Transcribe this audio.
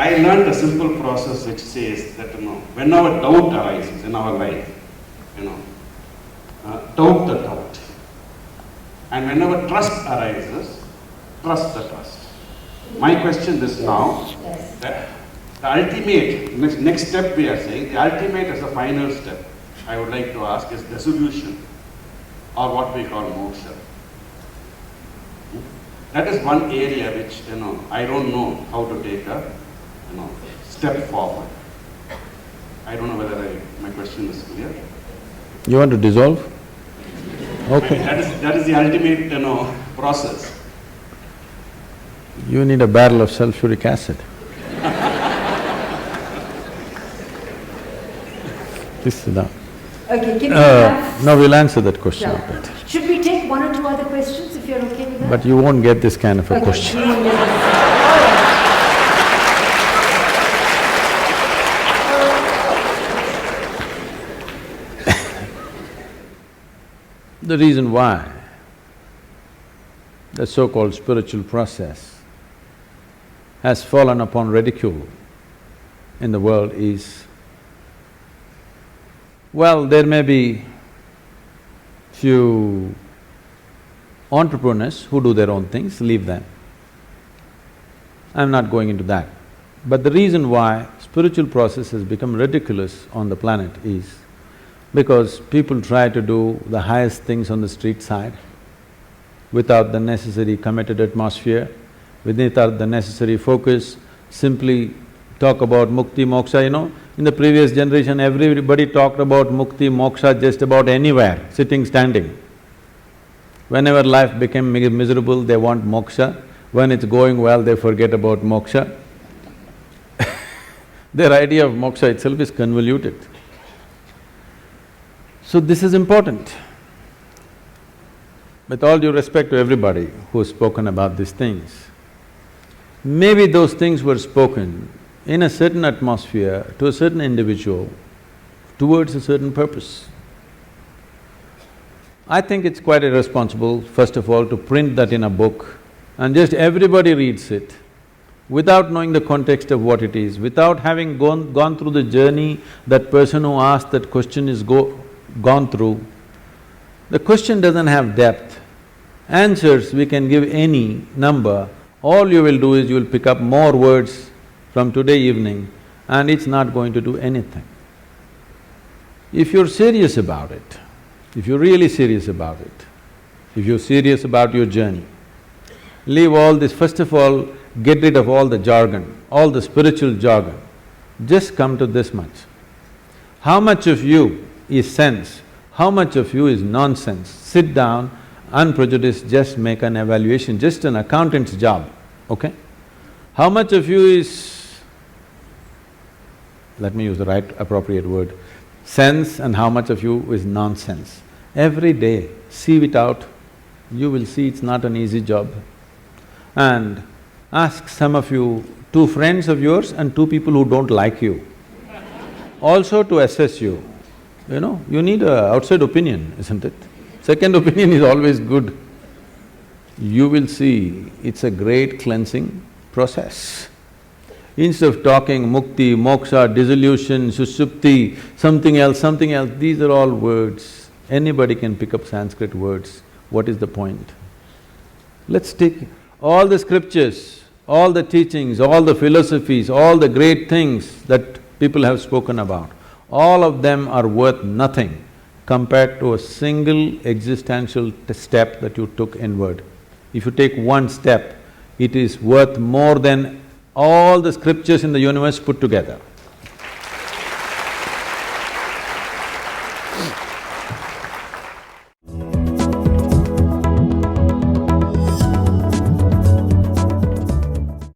I learned a simple process which says that, whenever doubt arises in our life, doubt the doubt. And whenever trust arises, trust the trust. My question is now, that the ultimate, next step we are saying, the ultimate is the final step, I would like to ask, is dissolution, or what we call moksha. That is one area which, I don't know how to take a, step forward. I don't know whether my question is clear. You want to dissolve? Okay. That is the ultimate, process. You need a barrel of sulfuric acid. Please sit down. Okay, can we have… No, we'll answer that question a bit. Should we take one or two other questions if you're okay with that? But you won't get this kind of a Okay, question. you won't get The reason why the so-called spiritual process has fallen upon ridicule in the world is, well, there may be few entrepreneurs who do their own things, leave them. I'm not going into that. But the reason why spiritual process has become ridiculous on the planet is because people try to do the highest things on the street side without the necessary committed atmosphere, without the necessary focus, simply talk about mukti, moksha, In the previous generation, everybody talked about mukti, moksha just about anywhere, sitting, standing. Whenever life became miserable, they want moksha. When it's going well, they forget about moksha. Their idea of moksha itself is convoluted. So this is important. With all due respect to everybody who's spoken about these things, maybe those things were spoken in a certain atmosphere to a certain individual towards a certain purpose. I think it's quite irresponsible, first of all, to print that in a book and just everybody reads it without knowing the context of what it is, without having gone through the journey that person who asked that question is gone through. The question doesn't have depth. Answers we can give any number, all you will do is you will pick up more words from today evening and it's not going to do anything. If you're serious about it, if you're really serious about it, if you're serious about your journey, leave all this, first of all, get rid of all the jargon, all the spiritual jargon. Just come to this much. How much of you is sense? How much of you is nonsense? Sit down, unprejudiced, just make an evaluation, just an accountant's job, okay? How much of you is, let me use the right appropriate word, sense, and how much of you is nonsense? Every day, sieve it out, you will see it's not an easy job. And ask some of you, two friends of yours and two people who don't like you, also to assess you. You need a outside opinion, isn't it? Second opinion is always good. You will see it's a great cleansing process. Instead of talking mukti, moksha, dissolution, sushupti, something else, these are all words. Anybody can pick up Sanskrit words. What is the point? Let's take all the scriptures, all the teachings, all the philosophies, all the great things that people have spoken about, all of them are worth nothing compared to a single existential step that you took inward. If you take one step, it is worth more than all the scriptures in the universe put together.